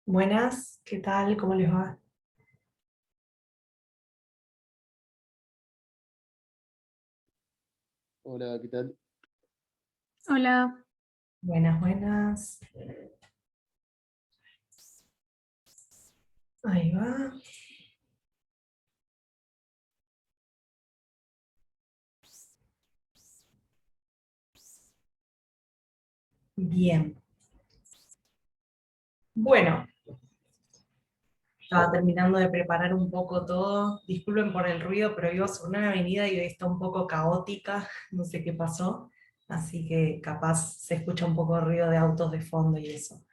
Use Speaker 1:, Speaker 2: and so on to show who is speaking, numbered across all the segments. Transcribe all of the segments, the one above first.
Speaker 1: Buenas, ¿qué tal? ¿Cómo les va?
Speaker 2: Hola, ¿qué tal?
Speaker 3: Hola,
Speaker 1: Buenas, buenas. Ahí va. Bien. Bueno, estaba terminando de preparar un poco todo. Disculpen por el ruido, pero vivo sobre una avenida y hoy está un poco caótica. No sé qué pasó. Así que capaz se escucha un poco de ruido de autos de fondo y eso.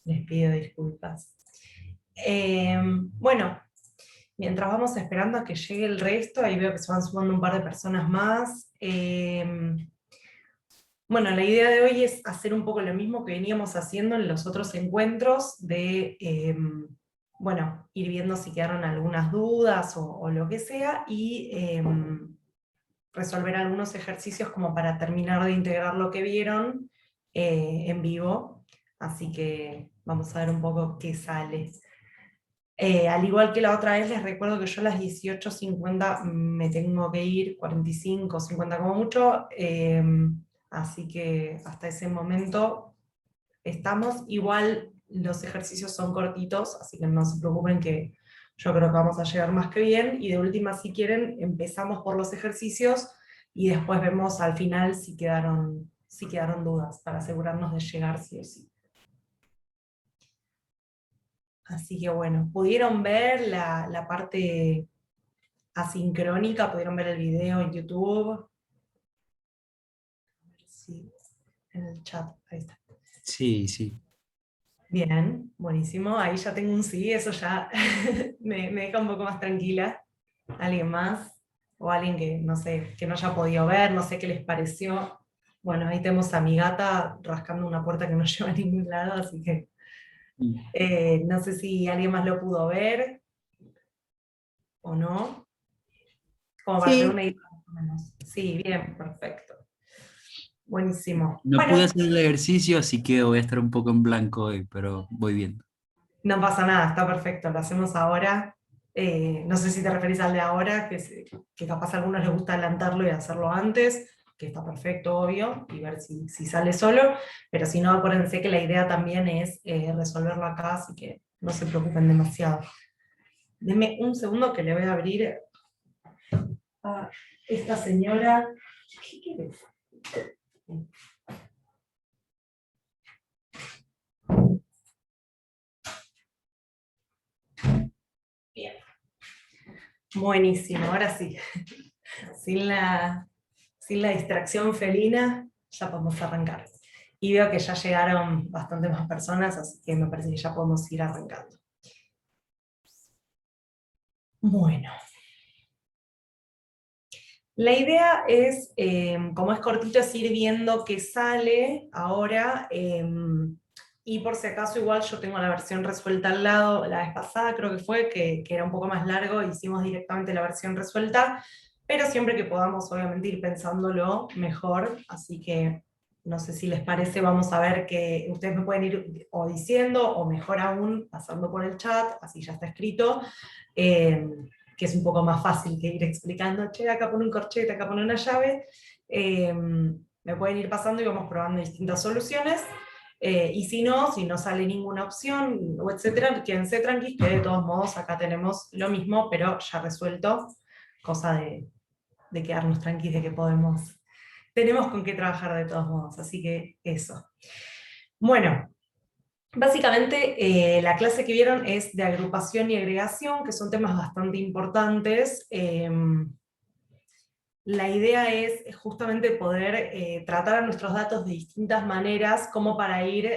Speaker 1: Les pido disculpas. Bueno, mientras vamos esperando a que llegue el resto, ahí veo que se van sumando un par de personas más. Bueno, la idea de hoy es hacer un poco lo mismo que veníamos haciendo en los otros encuentros, de, bueno, ir viendo si quedaron algunas dudas o lo que sea, y resolver algunos ejercicios como para terminar de integrar lo que vieron en vivo. Así que vamos a ver un poco qué sale. Al igual que la otra vez, les recuerdo que yo a las 18:50 me tengo que ir, 45, 50 como mucho, así que hasta ese momento estamos. Igual los ejercicios son cortitos, así que no se preocupen que yo creo que vamos a llegar más que bien. Y de última, si quieren, empezamos por los ejercicios y después vemos al final si quedaron dudas, para asegurarnos de llegar sí o sí. Así que bueno, ¿pudieron ver la parte asincrónica? ¿Pudieron ver el video en YouTube? A ver si en el chat, ahí está.
Speaker 2: Sí, sí.
Speaker 1: Bien, buenísimo. Ahí ya tengo un sí, eso ya me deja un poco más tranquila. ¿Alguien más? O alguien que no sé, que no haya podido ver, no sé qué les pareció. Bueno, ahí tenemos a mi gata rascando una puerta que no lleva a ningún lado, así que
Speaker 2: Mm.
Speaker 1: no sé si alguien más lo pudo ver o no, como para tener
Speaker 3: sí,
Speaker 1: una idea más o menos. Sí, bien, perfecto. Buenísimo.
Speaker 2: No pude
Speaker 1: Bueno,
Speaker 2: hacer el ejercicio, así que voy a estar un poco en blanco hoy, pero voy viendo.
Speaker 1: no pasa nada, está perfecto, lo hacemos ahora. No sé si te referís al de ahora, que capaz a algunos les gusta adelantarlo y hacerlo antes, que está perfecto, obvio, y ver si sale solo, pero si no, acuérdense que la idea también es resolverlo acá, así que no se preocupen demasiado. Denme un segundo que le voy a abrir a esta señora. ¿Qué quieres? Bien, buenísimo, ahora sí. Sin la distracción felina, ya podemos arrancar. Y veo que ya llegaron bastante más personas, así que me parece que ya podemos ir arrancando. Bueno, la idea es, como es cortito, es ir viendo qué sale ahora. Y por si acaso, igual yo tengo la versión resuelta al lado. La vez pasada creo que fue, que era un poco más largo, hicimos directamente la versión resuelta, pero siempre que podamos, obviamente, ir pensándolo mejor. Así que no sé si les parece, vamos a ver que ustedes me pueden ir o diciendo, o mejor aún, pasando por el chat, así ya está escrito. Eh, que es un poco más fácil que ir explicando, che, acá pone un corchete, acá pone una llave. Me pueden ir pasando y vamos probando distintas soluciones. Y si no sale ninguna opción, o etcétera, quédense tranquilos, que de todos modos acá tenemos lo mismo, pero ya resuelto, cosa de quedarnos tranquilos de que tenemos con qué trabajar de todos modos, así que eso. Bueno, básicamente, la clase que vieron es de agrupación y agregación, que son temas bastante importantes. La idea es justamente poder tratar a nuestros datos de distintas maneras, como para ir,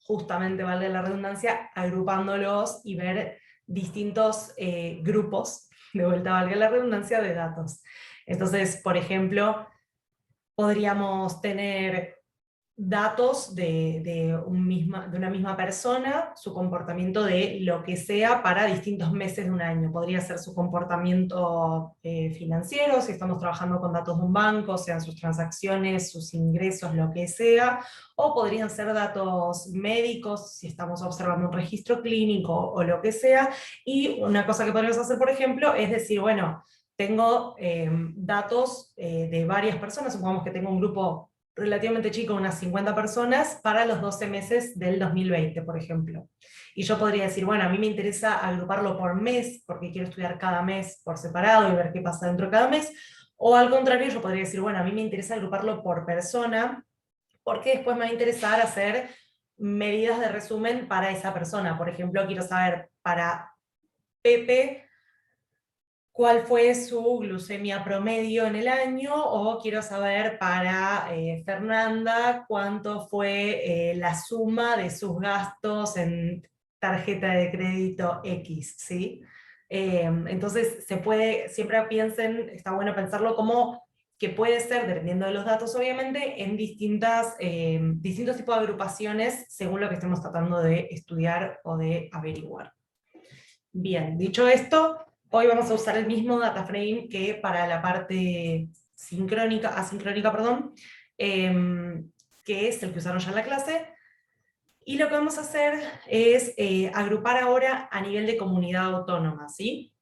Speaker 1: justamente, valga la redundancia, agrupándolos y ver distintos grupos, de vuelta valga la redundancia, de datos. Entonces, por ejemplo, podríamos tener datos de una misma persona, su comportamiento de lo que sea para distintos meses de un año. Podría ser su comportamiento financiero, si estamos trabajando con datos de un banco, sean sus transacciones, sus ingresos, lo que sea, o podrían ser datos médicos, si estamos observando un registro clínico o lo que sea. Y una cosa que podríamos hacer, por ejemplo, es decir, bueno, tengo datos de varias personas, supongamos que tengo un grupo relativamente chico, unas 50 personas, para los 12 meses del 2020, por ejemplo. Y yo podría decir, bueno, a mí me interesa agruparlo por mes, porque quiero estudiar cada mes por separado y ver qué pasa dentro de cada mes, o al contrario, yo podría decir, bueno, a mí me interesa agruparlo por persona, porque después me va a interesar hacer medidas de resumen para esa persona. Por ejemplo, quiero saber para Pepe cuál fue su glucemia promedio en el año, o quiero saber para Fernanda cuánto fue la suma de sus gastos en tarjeta de crédito X, ¿sí? Entonces se puede, siempre piensen, está bueno pensarlo como que puede ser, dependiendo de los datos obviamente, en distintos tipos de agrupaciones según lo que estemos tratando de estudiar o de averiguar. Bien, dicho esto, hoy vamos a usar el mismo data frame que para la parte asincrónica, perdón, que es el que usaron ya en la clase. Y lo que vamos a hacer es agrupar ahora a nivel de comunidad autónoma, ¿sí?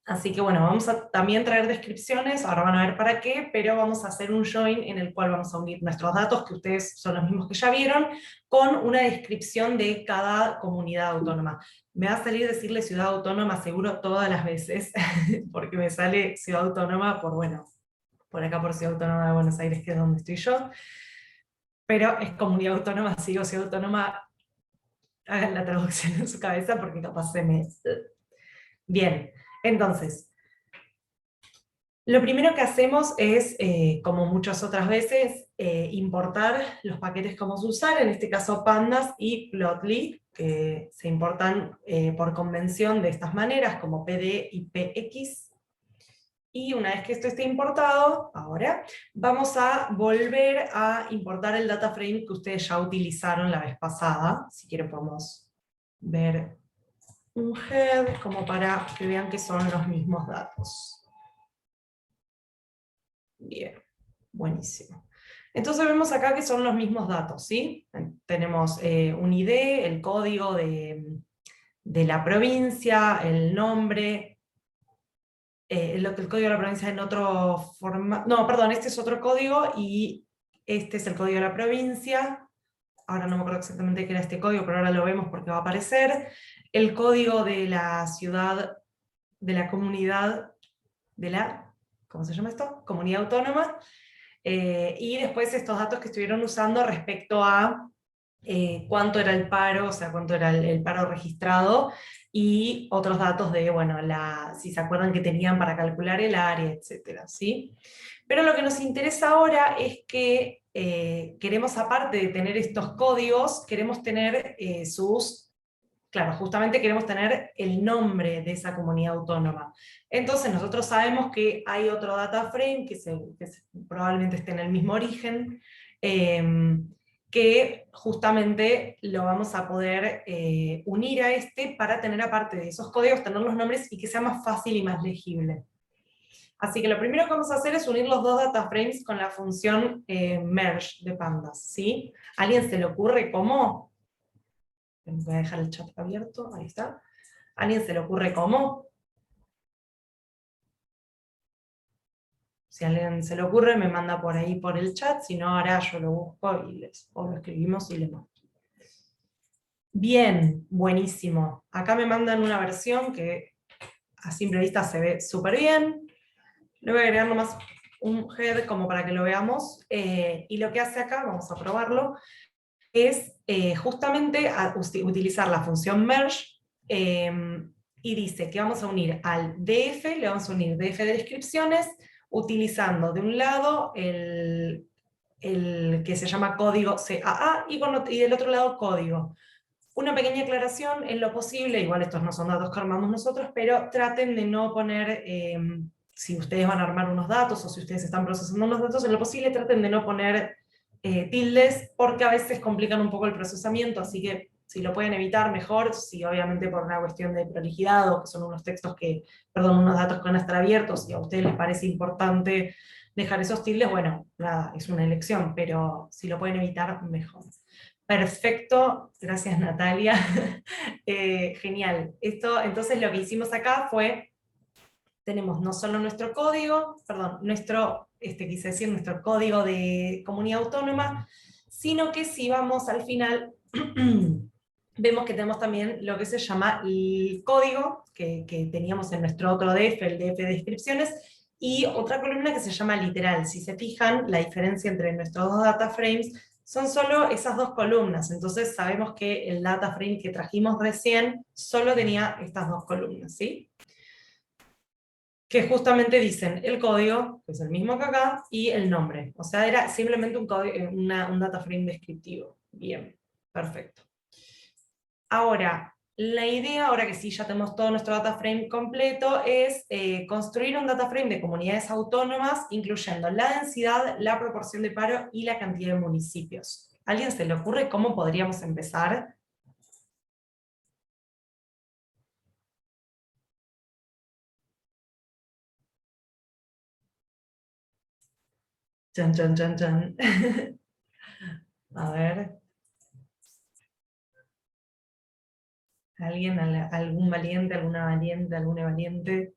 Speaker 1: Así que bueno, vamos a también traer descripciones, ahora van a ver para qué, pero vamos a hacer un join en el cual vamos a unir nuestros datos, que ustedes son los mismos que ya vieron, con una descripción de cada comunidad autónoma. Me va a salir decirle ciudad autónoma seguro todas las veces, porque me sale ciudad autónoma por acá por Ciudad Autónoma de Buenos Aires, que es donde estoy yo, pero es comunidad autónoma, sigo ciudad autónoma, hagan la traducción en su cabeza porque capaz se me... Bien, entonces, lo primero que hacemos es, como muchas otras veces, importar los paquetes que vamos a usar, en este caso Pandas y Plotly, que se importan por convención de estas maneras, como PD y PX. Y una vez que esto esté importado, ahora, vamos a volver a importar el data frame que ustedes ya utilizaron la vez pasada. Si quieren podemos ver un head, como para que vean que son los mismos datos. Bien, buenísimo. Entonces vemos acá que son los mismos datos, ¿sí? Tenemos un ID, el código de la provincia, el nombre, el código de la provincia en otro formato, no, perdón, este es otro código y este es el código de la provincia. Ahora no me acuerdo exactamente qué era este código, pero ahora lo vemos porque va a aparecer. El código de la ciudad, de la comunidad, de la, ¿cómo se llama esto? Comunidad autónoma. Y después estos datos que estuvieron usando respecto a cuánto era el paro, o sea, cuánto era el paro registrado, y otros datos de, bueno, si se acuerdan que tenían para calcular el área, etcétera, ¿sí? Pero lo que nos interesa ahora es que queremos, aparte de tener estos códigos, queremos tener claro, justamente queremos tener el nombre de esa comunidad autónoma. Entonces nosotros sabemos que hay otro data frame probablemente esté en el mismo origen, que justamente lo vamos a poder unir a este para tener, aparte de esos códigos, tener los nombres y que sea más fácil y más legible. Así que lo primero que vamos a hacer es unir los dos data frames con la función merge de Pandas, ¿sí? ¿A alguien se le ocurre cómo? Voy a dejar el chat abierto, ahí está. ¿A alguien se le ocurre cómo? Si a alguien se le ocurre, me manda por ahí por el chat, si no, ahora yo lo busco o lo escribimos y le muestro. Bien, buenísimo. Acá me mandan una versión que a simple vista se ve súper bien. Le voy a agregar nomás un head como para que lo veamos. Y lo que hace acá, vamos a probarlo, es justamente utilizar la función merge, y dice que vamos a unir al DF, le vamos a unir DF de descripciones, utilizando de un lado el que se llama código CAA y del otro lado código. Una pequeña aclaración, en lo posible, igual estos no son datos que armamos nosotros, pero traten de no poner, si ustedes van a armar unos datos o si ustedes están procesando unos datos, en lo posible traten de no poner tildes, porque a veces complican un poco el procesamiento, así que si lo pueden evitar, mejor. Si obviamente por una cuestión de prolijidad, o que son unos textos que, perdón, unos datos que van a estar abiertos, y a ustedes les parece importante dejar esos tildes, bueno, nada, es una elección, pero si lo pueden evitar, mejor. Perfecto, gracias Natalia. Genial. Esto, entonces lo que hicimos acá fue, tenemos no solo nuestro código, perdón, quise decir, nuestro código de comunidad autónoma, sino que si vamos al final, vemos que tenemos también lo que se llama el código, que teníamos en nuestro otro DF, el DF de descripciones, y otra columna que se llama literal. Si se fijan, la diferencia entre nuestros dos data frames son solo esas dos columnas, entonces sabemos que el data frame que trajimos recién solo tenía estas dos columnas, ¿sí? Que justamente dicen el código, que es el mismo que acá, y el nombre. O sea, era simplemente un data frame descriptivo. Bien, perfecto. Ahora, la idea, ahora que sí ya tenemos todo nuestro data frame completo, es construir un data frame de comunidades autónomas, incluyendo la densidad, la proporción de paro y la cantidad de municipios. ¿A alguien se le ocurre cómo podríamos empezar? Chan, chan, chan, chan. A ver. ¿Alguien, algún valiente, alguna valiente, alguna valiente?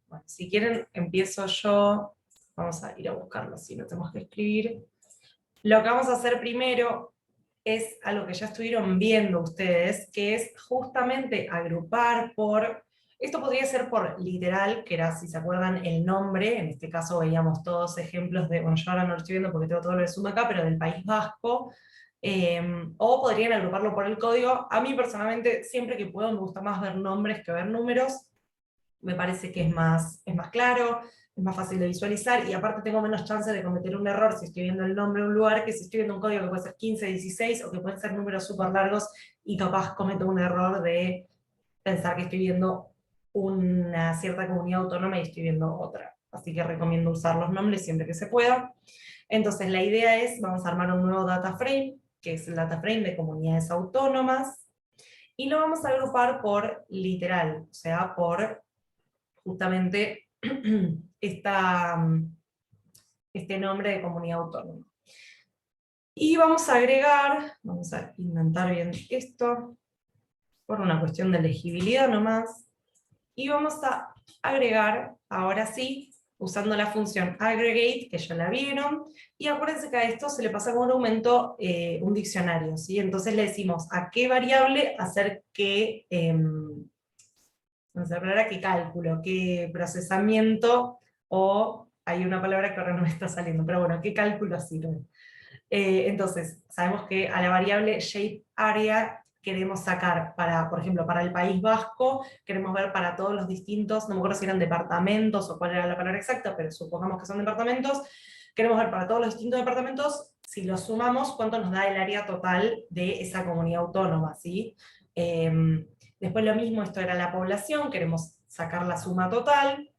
Speaker 1: Bueno, si quieren, empiezo yo. Vamos a ir a buscarlo, si no tenemos que escribir. Lo que vamos a hacer primero es algo que ya estuvieron viendo ustedes, que es justamente agrupar por... Esto podría ser por literal, que era, si se acuerdan, el nombre. En este caso veíamos todos ejemplos de... Bueno, yo ahora no lo estoy viendo porque tengo todo lo de Zoom acá, pero del País Vasco. O podrían agruparlo por el código. A mí personalmente, siempre que puedo, me gusta más ver nombres que ver números. Me parece que es más claro, es más fácil de visualizar, y aparte tengo menos chance de cometer un error si estoy viendo el nombre de un lugar, que si estoy viendo un código que puede ser 15, 16, o que pueden ser números súper largos, y capaz cometo un error de pensar que estoy viendo una cierta comunidad autónoma y estoy viendo otra. Así que recomiendo usar los nombres siempre que se pueda. Entonces la idea es, vamos a armar un nuevo data frame, que es el data frame de comunidades autónomas, y lo vamos a agrupar por literal, o sea, por justamente este nombre de comunidad autónoma. Y vamos a agregar, vamos a inventar bien esto, por una cuestión de legibilidad nomás, y vamos a agregar, ahora sí, usando la función aggregate, que ya la vieron, y acuérdense que a esto se le pasa como un aumento un diccionario, ¿sí? Entonces le decimos a qué variable hacer qué, vamos a hablar a qué cálculo, qué procesamiento, o hay una palabra que ahora no me está saliendo, pero bueno, qué cálculo sirve. Entonces, sabemos que a la variable shape area queremos sacar, para, por ejemplo, para el País Vasco, queremos ver para todos los distintos, no me acuerdo si eran departamentos o cuál era la palabra exacta, pero supongamos que son departamentos, queremos ver para todos los distintos departamentos, si los sumamos, cuánto nos da el área total de esa comunidad autónoma, ¿sí? Después lo mismo, esto era la población, queremos sacar la suma total.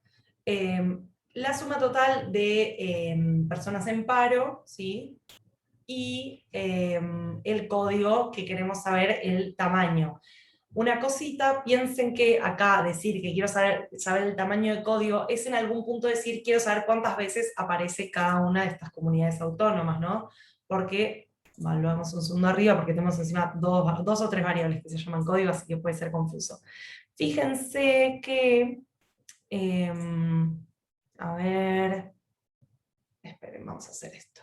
Speaker 1: La suma total de personas en paro, ¿sí? Y el código, que queremos saber el tamaño. Una cosita, piensen que acá decir que quiero saber el tamaño de código es en algún punto decir quiero saber cuántas veces aparece cada una de estas comunidades autónomas, ¿no? Porque, bueno, lo vamos un segundo arriba porque tenemos encima dos o tres variables que se llaman código, así que puede ser confuso. Fíjense que, a ver, esperen, vamos a hacer esto.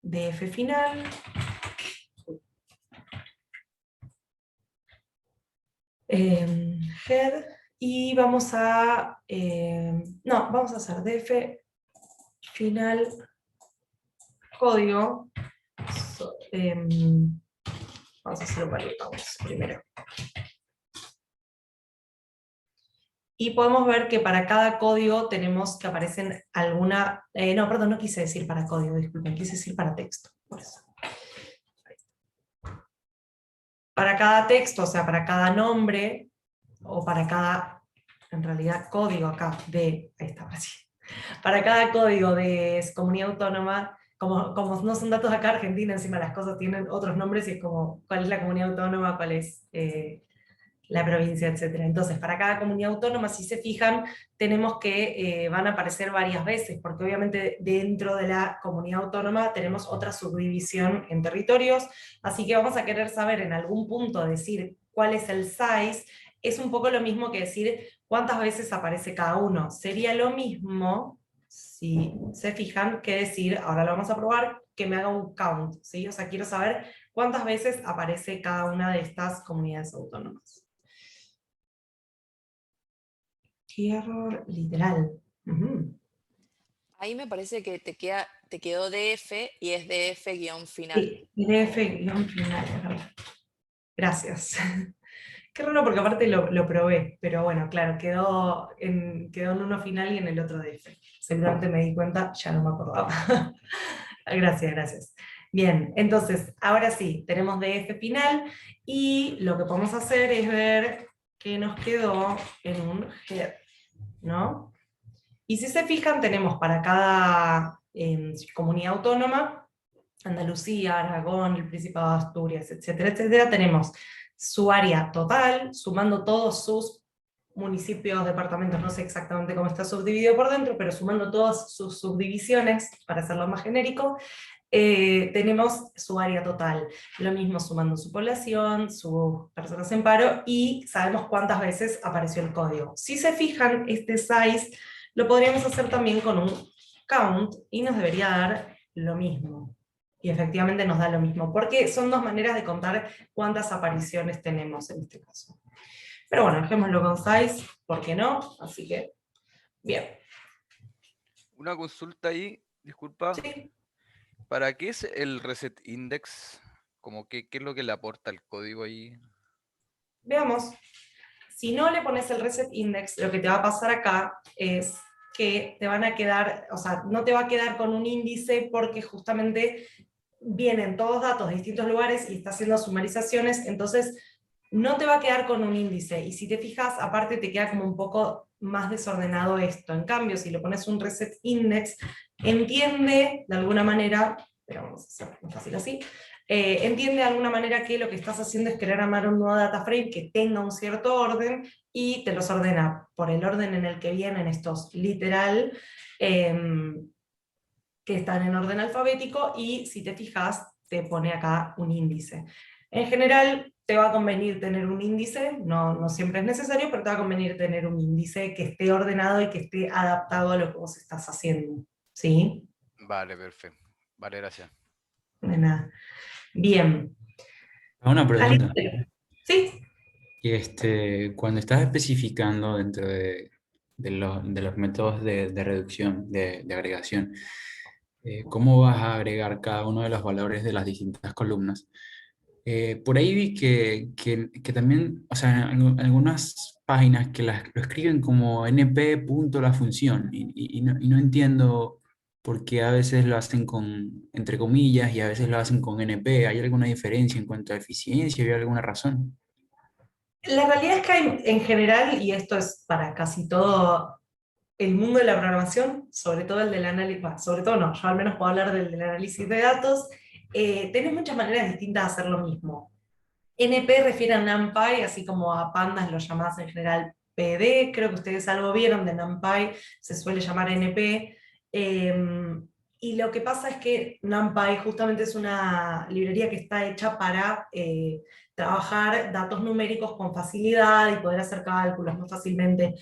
Speaker 1: DF final. Head, y vamos a, no, vamos a hacer df final código, vamos a hacerlo para vamos primero. Y podemos ver que para cada código tenemos que aparecen alguna, no, perdón, no quise decir para código, disculpen, quise decir para texto, por eso. Para cada texto, o sea, para cada nombre, o para cada, en realidad código acá de, ahí está, así. Para cada código de comunidad autónoma, como no son datos acá Argentina, encima las cosas tienen otros nombres y es como cuál es la comunidad autónoma, cuál es la provincia, etc. Entonces, para cada comunidad autónoma, si se fijan, tenemos que van a aparecer varias veces, porque obviamente dentro de la comunidad autónoma tenemos otra subdivisión en territorios, así que vamos a querer saber en algún punto decir cuál es el size. Es un poco lo mismo que decir cuántas veces aparece cada uno. Sería lo mismo, si se fijan, que decir, ahora lo vamos a probar, que me haga un count, ¿sí? O sea, quiero saber cuántas veces aparece cada una de estas comunidades autónomas. Error literal.
Speaker 4: Ahí me parece que te quedó DF y es DF guión final.
Speaker 1: Sí, DF guión final. Gracias. Qué raro porque aparte lo probé, pero bueno, claro, quedó en uno final y en el otro DF. Seguramente me di cuenta, ya no me acordaba. Gracias. Bien, entonces, ahora sí, tenemos DF final y lo que podemos hacer es ver qué nos quedó en un head, ¿no? Y si se fijan, tenemos para cada comunidad autónoma, Andalucía, Aragón, el Principado de Asturias, etcétera, tenemos su área total, sumando todos sus municipios, departamentos, no sé exactamente cómo está subdividido por dentro, pero sumando todas sus subdivisiones, para hacerlo más genérico, tenemos su área total. Lo mismo sumando su población, sus personas en paro, y sabemos cuántas veces apareció el código. Si se fijan, este size lo podríamos hacer también con un count, y nos debería dar lo mismo. Y efectivamente nos da lo mismo, porque son dos maneras de contar cuántas apariciones tenemos en este caso. Pero bueno, dejémoslo con size, ¿por qué no? Así que, bien.
Speaker 5: Una consulta ahí, disculpa.
Speaker 1: Sí.
Speaker 5: ¿Para qué es el reset index? Como que, ¿qué es lo que le aporta el código ahí?
Speaker 1: Veamos. Si no le pones el reset index, lo que te va a pasar acá es que te van a quedar, o sea, no te va a quedar con un índice porque justamente vienen todos datos de distintos lugares y está haciendo sumarizaciones, entonces no te va a quedar con un índice. Y si te fijas, aparte te queda como un poco más desordenado esto. En cambio, si le pones un reset index, entiende de alguna manera, pero vamos a hacer más fácil así, entiende de alguna manera que lo que estás haciendo es querer armar un nuevo data frame que tenga un cierto orden y te los ordena por el orden en el que vienen estos literal, que están en orden alfabético, y si te fijas, te pone acá un índice. En general, te va a convenir tener un índice, no siempre es necesario, pero te va a convenir tener un índice que esté ordenado y que esté adaptado a lo que vos estás haciendo. ¿Sí?
Speaker 5: Vale, perfecto. Vale, gracias.
Speaker 1: De nada. Bien.
Speaker 2: Una pregunta.
Speaker 1: ¿Sí?
Speaker 2: Cuando estás especificando dentro de los métodos de reducción, de agregación, ¿cómo vas a agregar cada uno de los valores de las distintas columnas? Por ahí vi que también, o sea, en algunas páginas que lo escriben como np punto la función y no entiendo por qué a veces lo hacen con, entre comillas, y a veces lo hacen con np. ¿Hay alguna diferencia en cuanto a eficiencia? ¿Hay alguna razón?
Speaker 1: La realidad es que hay, en general, y esto es para casi todo el mundo de la programación, sobre todo el del análisis, bueno, sobre todo no, yo al menos puedo hablar del análisis de datos, tenés muchas maneras distintas de hacer lo mismo. NP refiere a NumPy, así como a pandas lo llamás en general PD, creo que ustedes algo vieron de NumPy, se suele llamar NP, y lo que pasa es que NumPy justamente es una librería que está hecha para trabajar datos numéricos con facilidad y poder hacer cálculos más fácilmente.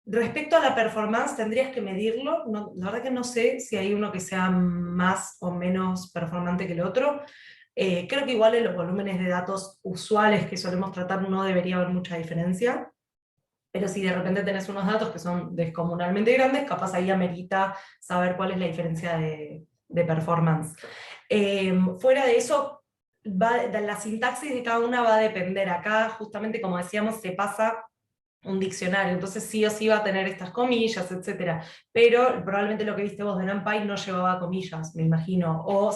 Speaker 1: Respecto a la performance, tendrías que medirlo. No, la verdad que no sé si hay uno que sea más o menos performante que el otro. Creo que igual en los volúmenes de datos usuales que solemos tratar no debería haber mucha diferencia. Pero si de repente tenés unos datos que son descomunalmente grandes, capaz ahí amerita saber cuál es la diferencia de performance. Fuera de eso, la sintaxis de cada una va a depender. Acá, justamente como decíamos, se pasa un diccionario, entonces sí o sí va a tener estas comillas, etc. Pero probablemente lo que viste vos de NumPy no llevaba comillas, me imagino, o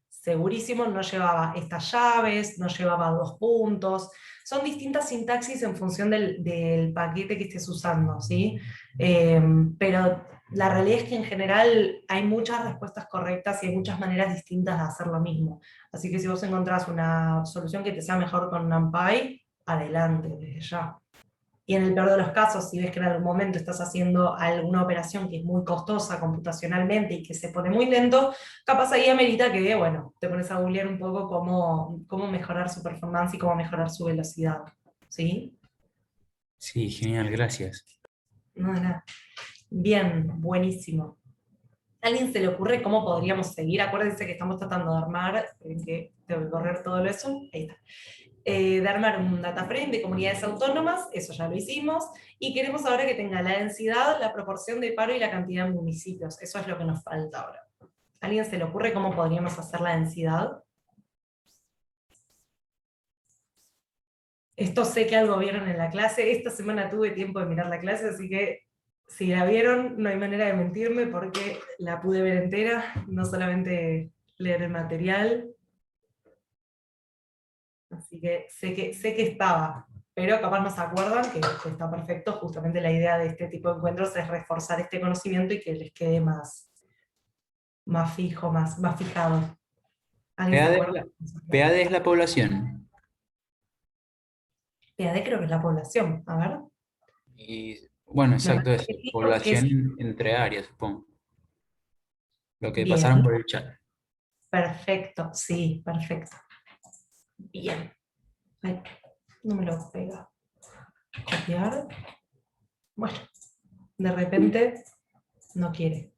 Speaker 1: segurísimo no llevaba estas llaves, no llevaba dos puntos. son distintas sintaxis en función del paquete que estés usando, ¿sí? Pero la realidad es que en general hay muchas respuestas correctas y hay muchas maneras distintas de hacer lo mismo. Así que si vos encontrás una solución que te sea mejor con NumPy, adelante, desde ya. Y en el peor de los casos, si ves que en algún momento estás haciendo alguna operación que es muy costosa computacionalmente y que se pone muy lento, capaz ahí amerita que, bueno, te pones a googlear un poco cómo mejorar su performance y cómo mejorar su velocidad. ¿Sí?
Speaker 2: Sí, genial, gracias.
Speaker 1: No, de nada. Bien, buenísimo. ¿A alguien se le ocurre cómo podríamos seguir? Acuérdense que estamos tratando de armar, que tengo que correr todo eso, ahí está. De armar un data frame de comunidades autónomas, eso ya lo hicimos, y queremos ahora que tenga la densidad, la proporción de paro y la cantidad de municipios. Eso es lo que nos falta ahora. ¿A alguien se le ocurre cómo podríamos hacer la densidad? Esto sé que algo vieron en la clase, esta semana tuve tiempo de mirar la clase, así que si la vieron no hay manera de mentirme porque la pude ver entera, no solamente leer el material. Así que sé que estaba, pero capaz no se acuerdan que está perfecto. Justamente la idea de este tipo de encuentros es reforzar este conocimiento y que les quede más fijo, más fijado. ¿Alguien se
Speaker 2: PAD es
Speaker 1: acuerda?
Speaker 2: PAD es la población.
Speaker 1: PAD creo que es la población, a ver.
Speaker 2: Y bueno,
Speaker 1: Me
Speaker 2: exacto
Speaker 1: parece
Speaker 2: eso.
Speaker 1: que sí, porque es
Speaker 2: Población entre áreas, supongo. Lo que pasaron
Speaker 1: bien,
Speaker 2: por el chat.
Speaker 1: perfecto, sí, perfecto. Bien. Ay, no me lo pega. Copiar. Bueno, de repente no quiere.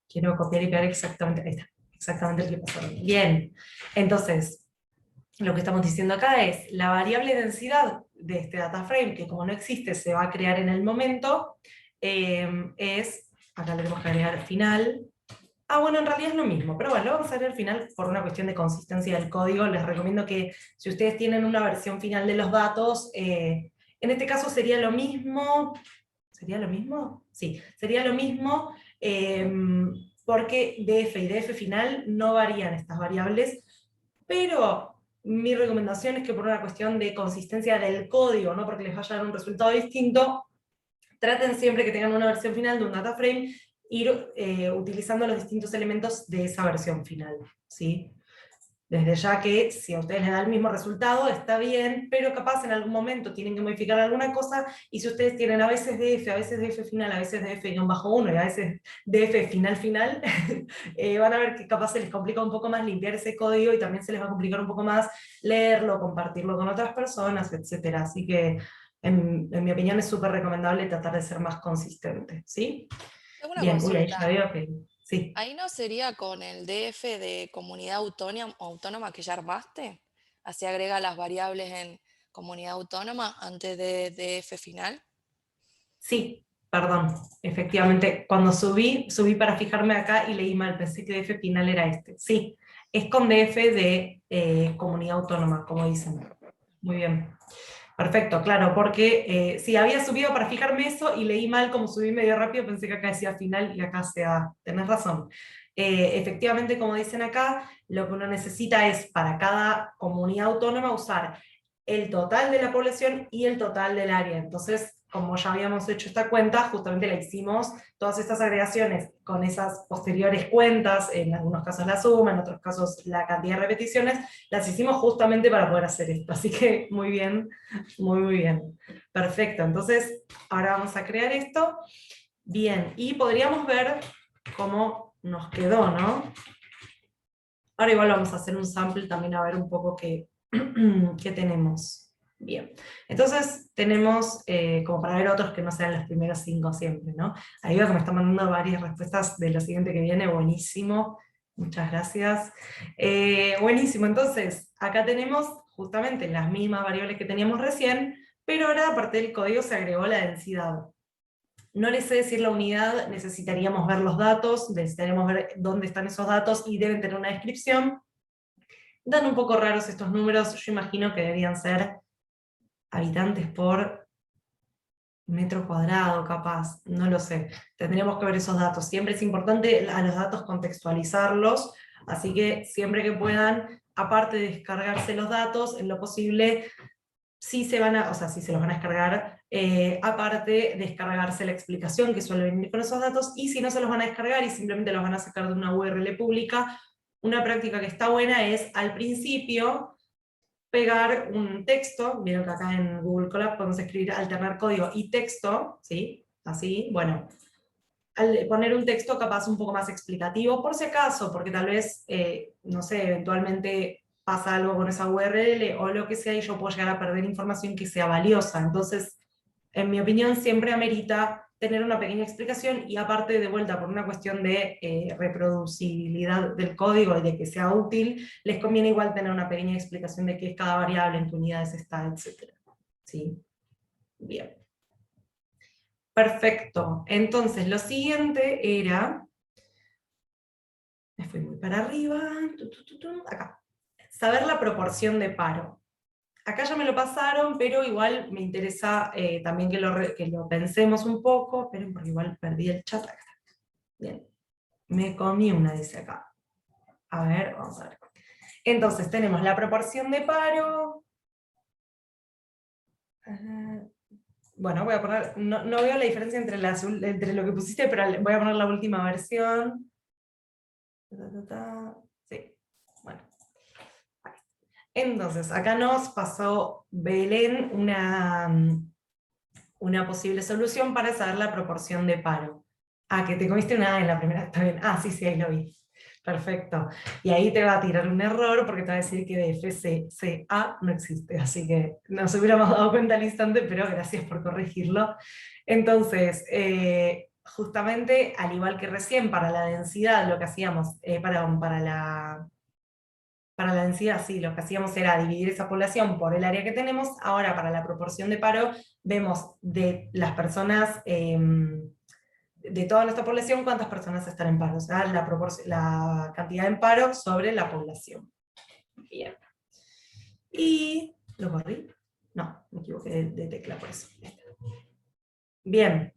Speaker 1: Quiero copiar y pegar exactamente, ahí está, exactamente el que pasó. Bien, entonces, lo que estamos diciendo acá es, la variable densidad de este data frame, que como no existe, se va a crear en el momento, es, acá le tenemos que agregar final. Ah, bueno, en realidad es lo mismo, pero bueno, lo vamos a agregar al final por una cuestión de consistencia del código. Les recomiendo que si ustedes tienen una versión final de los datos, en este caso sería lo mismo. ¿Sería lo mismo? Sí, sería lo mismo, porque df y df final no varían estas variables, pero mi recomendación es que por una cuestión de consistencia del código, no porque les vaya a dar un resultado distinto, traten siempre que tengan una versión final de un data frame, ir utilizando los distintos elementos de esa versión final, ¿sí? Desde ya que si a ustedes les da el mismo resultado, está bien, pero capaz en algún momento tienen que modificar alguna cosa, y si ustedes tienen a veces df, a veces df final, a veces df-1 y a veces df final, van a ver que capaz se les complica un poco más limpiar ese código y también se les va a complicar un poco más leerlo, compartirlo con otras personas, etc. Así que en mi opinión es súper recomendable tratar de ser más consistente, ¿sí?
Speaker 4: Tengo una
Speaker 1: Bien, uy, ahí ya
Speaker 4: consulta.
Speaker 1: veo que sí.
Speaker 4: ¿Ahí no sería con el DF de comunidad autónoma que ya armaste? Así agrega las variables en comunidad autónoma antes de DF final.
Speaker 1: Sí, perdón, efectivamente, cuando subí para fijarme acá y leí mal, pensé que DF final era este. Sí, es con DF de comunidad autónoma, como dicen. Muy bien. Perfecto, claro, porque si había subido para fijarme eso y leí mal, como subí medio rápido, pensé que acá decía final y acá sea, tenés razón. Efectivamente, como dicen acá, lo que uno necesita es para cada comunidad autónoma usar el total de la población y el total del área. Entonces, como ya habíamos hecho esta cuenta, justamente la hicimos, todas estas agregaciones con esas posteriores cuentas, en algunos casos la suma, en otros casos la cantidad de repeticiones, las hicimos justamente para poder hacer esto. Así que muy bien, muy bien. Perfecto, entonces ahora vamos a crear esto. Bien, y podríamos ver cómo nos quedó, ¿no? Ahora igual vamos a hacer un sample también a ver un poco qué tenemos. Bien, entonces tenemos, como para ver otros que no sean los primeros 5 siempre, ¿no? Ahí veo que me están mandando varias respuestas de lo siguiente que viene, buenísimo, muchas gracias. Buenísimo, entonces acá tenemos justamente las mismas variables que teníamos recién, pero ahora aparte del código se agregó la densidad. No les sé decir la unidad, necesitaríamos ver los datos, necesitaríamos ver dónde están esos datos y deben tener una descripción. Dan un poco raros estos números, yo imagino que deberían ser habitantes por metro cuadrado, capaz, no lo sé. Tendríamos que ver esos datos. Siempre es importante a los datos contextualizarlos, así que siempre que puedan, aparte de descargarse los datos, en lo posible, sí se van a, o sea, sí se los van a descargar, aparte descargarse la explicación que suele venir con esos datos, y si no se los van a descargar y simplemente los van a sacar de una URL pública, una práctica que está buena es al principio pegar un texto, vieron que acá en Google Colab podemos escribir alternar código y texto, ¿sí? Así, bueno, al poner un texto capaz un poco más explicativo, por si acaso, porque tal vez, no sé, eventualmente pasa algo con esa URL o lo que sea y yo puedo llegar a perder información que sea valiosa. Entonces, en mi opinión, siempre amerita tener una pequeña explicación y aparte de vuelta por una cuestión de reproducibilidad del código y de que sea útil, les conviene igual tener una pequeña explicación de qué es cada variable, en qué unidades está, etc. ¿Sí? Bien. Perfecto. Entonces, lo siguiente era, me fui muy para arriba, acá, saber la proporción de paro. Acá ya me lo pasaron, pero igual me interesa también que lo pensemos un poco. Esperen, porque igual perdí el chat. Acá está. Bien. Me comí una, dice acá. A ver, vamos a ver. Entonces, tenemos la proporción de paro. Bueno, voy a poner, no veo la diferencia entre lo que pusiste, pero voy a poner la última versión. Sí, bueno. Entonces, acá nos pasó Belén una posible solución para saber la proporción de paro. Ah, que te comiste una A en la primera, está bien. Ah, sí, sí, ahí lo vi. Perfecto. Y ahí te va a tirar un error porque te va a decir que de FCCA no existe, así que nos hubiéramos dado cuenta al instante, pero gracias por corregirlo. Entonces, justamente, al igual que recién, para la densidad, lo que hacíamos, para la densidad, sí, lo que hacíamos era dividir esa población por el área que tenemos. Ahora, para la proporción de paro, vemos de las personas, de toda nuestra población, cuántas personas están en paro. O sea, la cantidad en paro sobre la población. Bien. Y, ¿lo corrí? No, me equivoqué de tecla por eso. Bien.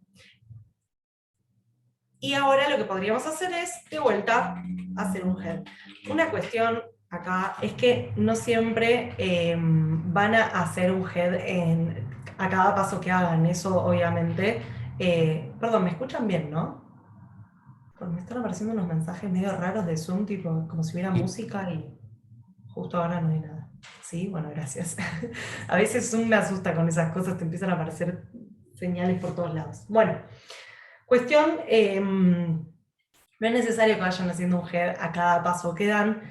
Speaker 1: Y ahora lo que podríamos hacer es, de vuelta, hacer un head. Una cuestión acá es que no siempre van a hacer un head a cada paso que hagan, eso obviamente. Perdón, ¿me escuchan bien, no? Porque me están apareciendo unos mensajes medio raros de Zoom, tipo como si hubiera música y justo ahora no hay nada. Sí, bueno, gracias. A veces Zoom me asusta con esas cosas, te empiezan a aparecer señales por todos lados. Bueno, cuestión, no es necesario que vayan haciendo un head a cada paso que dan,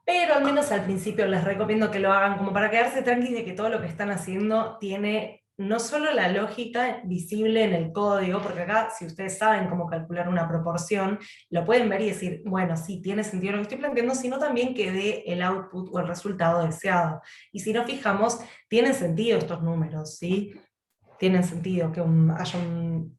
Speaker 1: pero al menos al principio les recomiendo que lo hagan como para quedarse tranquilos de que todo lo que están haciendo tiene no solo la lógica visible en el código, porque acá si ustedes saben cómo calcular una proporción, lo pueden ver y decir, bueno, sí, tiene sentido lo que estoy planteando, sino también que dé el output o el resultado deseado. Y si nos fijamos, tienen sentido estos números, ¿sí? Tienen sentido que haya un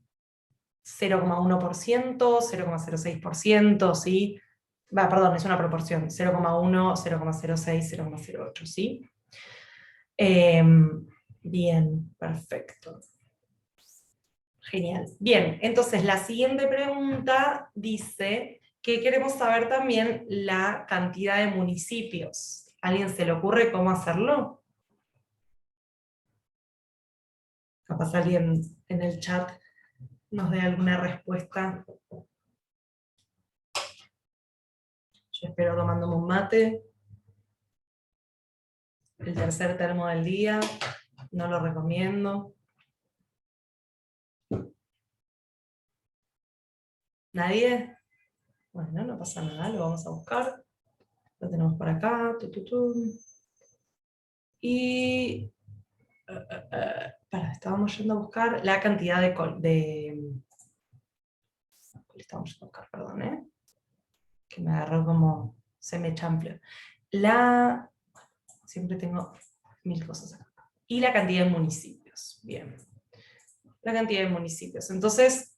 Speaker 1: 0,1%, 0,06%, ¿sí? Perdón, es una proporción, 0,1, 0,06, 0,08, ¿sí? Bien, perfecto. Genial. Bien, entonces la siguiente pregunta dice que queremos saber también la cantidad de municipios. ¿A alguien se le ocurre cómo hacerlo? Capaz alguien en el chat nos dé alguna respuesta. Yo espero tomándome un mate. El tercer termo del día, no lo recomiendo. ¿Nadie? Bueno, no pasa nada, lo vamos a buscar. Lo tenemos por acá. Y... estábamos yendo a buscar la cantidad estábamos yendo a buscar, perdón, que me agarró como semichamplio. Siempre tengo 1000 cosas acá. Y la cantidad de municipios. Bien. La cantidad de municipios. Entonces,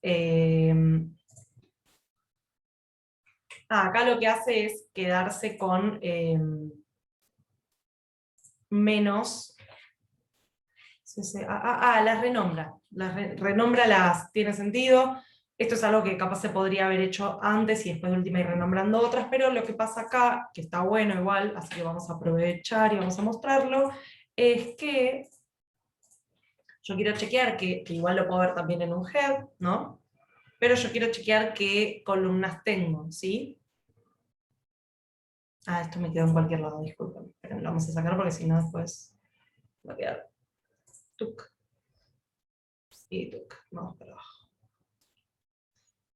Speaker 1: acá lo que hace es quedarse con menos. Las renombra. Tiene sentido. Esto es algo que capaz se podría haber hecho antes y después de última ir renombrando otras, pero lo que pasa acá, que está bueno igual, así que vamos a aprovechar y vamos a mostrarlo, es que Yo quiero chequear que igual lo puedo ver también en un head, ¿no? Pero yo quiero chequear qué columnas tengo, ¿sí? Ah, esto me quedó en cualquier lado, disculpen. Pero lo vamos a sacar porque si no después va a quedar tuc y tuc. Vamos para abajo.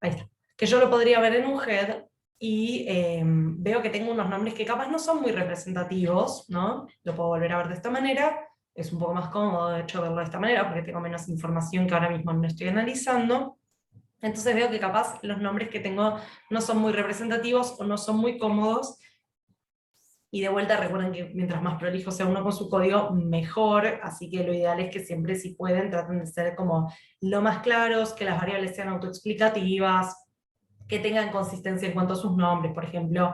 Speaker 1: Ahí está. Que yo lo podría ver en un head y veo que tengo unos nombres que capaz no son muy representativos, ¿no? Lo puedo volver a ver de esta manera. Es un poco más cómodo, de hecho, verlo de esta manera porque tengo menos información que ahora mismo no estoy analizando. Entonces veo que capaz los nombres que tengo no son muy representativos o no son muy cómodos. Y de vuelta recuerden que mientras más prolijo sea uno con su código, mejor, así que lo ideal es que siempre, si pueden, traten de ser como lo más claros, que las variables sean autoexplicativas, que tengan consistencia en cuanto a sus nombres. Por ejemplo,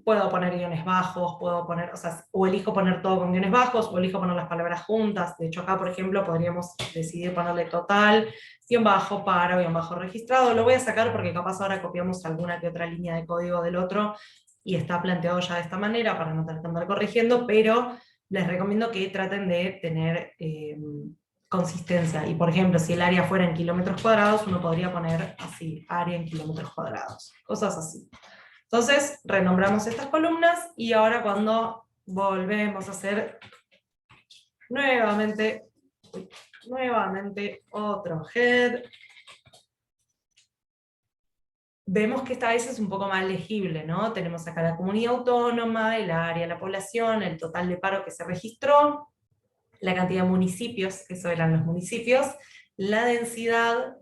Speaker 1: puedo poner guiones bajos, puedo poner, o sea, o elijo poner todo con guiones bajos, o elijo poner las palabras juntas. De hecho, acá, por ejemplo, podríamos decidir ponerle total, guión bajo, para, guión bajo registrado. Lo voy a sacar porque capaz ahora copiamos alguna que otra línea de código del otro, y está planteado ya de esta manera para no tener que andar corrigiendo, pero les recomiendo que traten de tener consistencia. Y por ejemplo, si el área fuera en kilómetros cuadrados, uno podría poner así, área en kilómetros cuadrados, cosas así. Entonces, renombramos estas columnas, y ahora cuando volvemos a hacer nuevamente otro head, vemos que esta vez es un poco más legible, ¿no? Tenemos acá la comunidad autónoma, el área, la población, el total de paro que se registró, la cantidad de municipios, que eso eran los municipios, la densidad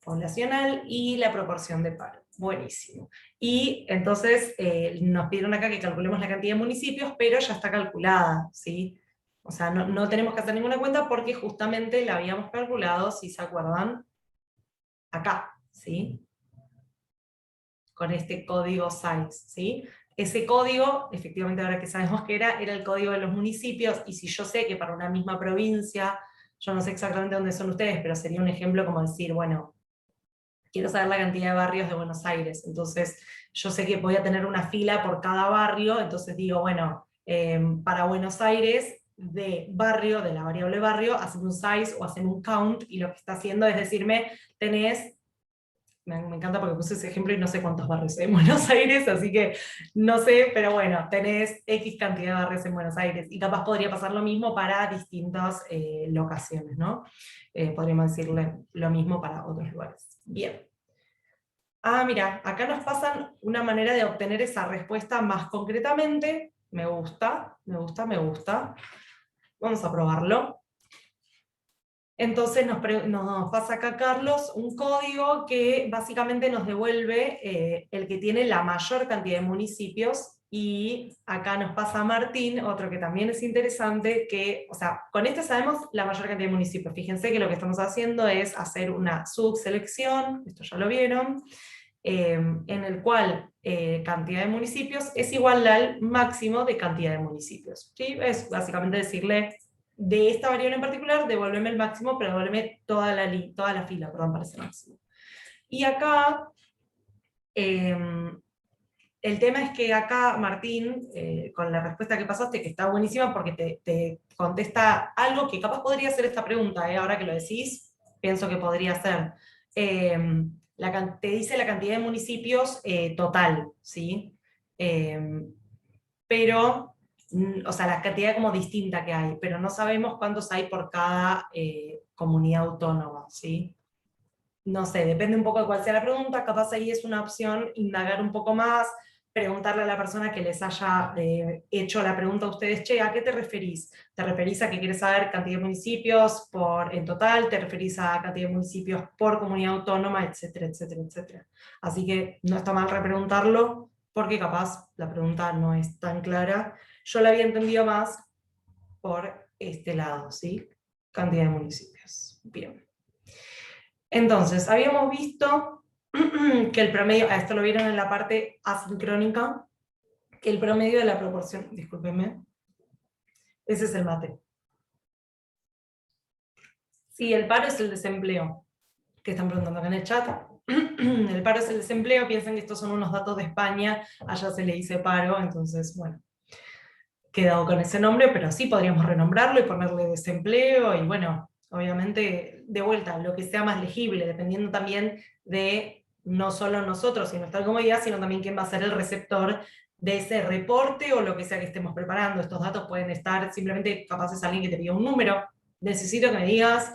Speaker 1: poblacional y la proporción de paro. Buenísimo. Y entonces nos pidieron acá que calculemos la cantidad de municipios, pero ya está calculada, ¿sí? O sea, no tenemos que hacer ninguna cuenta porque justamente la habíamos calculado, si se acuerdan, acá, ¿sí? Con este código size, ¿sí? Ese código, efectivamente ahora que sabemos que era el código de los municipios, y si yo sé que para una misma provincia, yo no sé exactamente dónde son ustedes, pero sería un ejemplo como decir, bueno, quiero saber la cantidad de barrios de Buenos Aires, entonces yo sé que voy a tener una fila por cada barrio, entonces digo, bueno, para Buenos Aires, de barrio, de la variable barrio, hacen un size o hacen un count, y lo que está haciendo es decirme, tenés, me encanta porque puse ese ejemplo y no sé cuántos barrios hay en Buenos Aires, así que no sé, pero bueno, tenés X cantidad de barrios en Buenos Aires, y capaz podría pasar lo mismo para distintas locaciones, ¿no? Podríamos decirle lo mismo para otros lugares. Bien. Ah, mira, acá nos pasan una manera de obtener esa respuesta más concretamente. Me gusta, me gusta, me gusta. Vamos a probarlo. Entonces nos pasa acá, Carlos, un código que básicamente nos devuelve el que tiene la mayor cantidad de municipios, y acá nos pasa Martín, otro que también es interesante, que, o sea, con este sabemos la mayor cantidad de municipios. Fíjense que lo que estamos haciendo es hacer una subselección, esto ya lo vieron, en el cual cantidad de municipios es igual al máximo de cantidad de municipios, ¿sí? Es básicamente decirle, de esta variable en particular, devuélveme el máximo, pero devuélveme toda la fila, perdón, para ese máximo. Y acá, el tema es que acá, Martín, con la respuesta que pasaste, que está buenísima porque te contesta algo que capaz podría ser esta pregunta, ahora que lo decís, pienso que podría ser. Te dice la cantidad de municipios total, ¿sí? Pero, o sea, la cantidad como distinta que hay, pero no sabemos cuántos hay por cada comunidad autónoma, ¿sí? No sé, depende un poco de cuál sea la pregunta, capaz ahí es una opción indagar un poco más, preguntarle a la persona que les haya hecho la pregunta a ustedes, che, ¿a qué te referís? ¿Te referís a que quieres saber cantidad de municipios en total? ¿Te referís a cantidad de municipios por comunidad autónoma? Etcétera, etcétera, etcétera. Así que no está mal repreguntarlo, porque capaz la pregunta no es tan clara. Yo la había entendido más por este lado, ¿sí? Cantidad de municipios. Bien. Entonces, habíamos visto que el promedio, esto lo vieron en la parte asincrónica, que el promedio de la proporción, discúlpenme, ese es el mate. Sí, el paro es el desempleo, que están preguntando acá en el chat. El paro es el desempleo, piensen que estos son unos datos de España, allá se le dice paro, entonces, bueno, quedado con ese nombre, pero sí podríamos renombrarlo y ponerle desempleo, y bueno, Obviamente, de vuelta, lo que sea más legible, dependiendo también de no solo nosotros y nuestra comodidad, sino también quién va a ser el receptor de ese reporte o lo que sea que estemos preparando. Estos datos pueden estar simplemente, capaz es alguien que te pida un número, necesito que me digas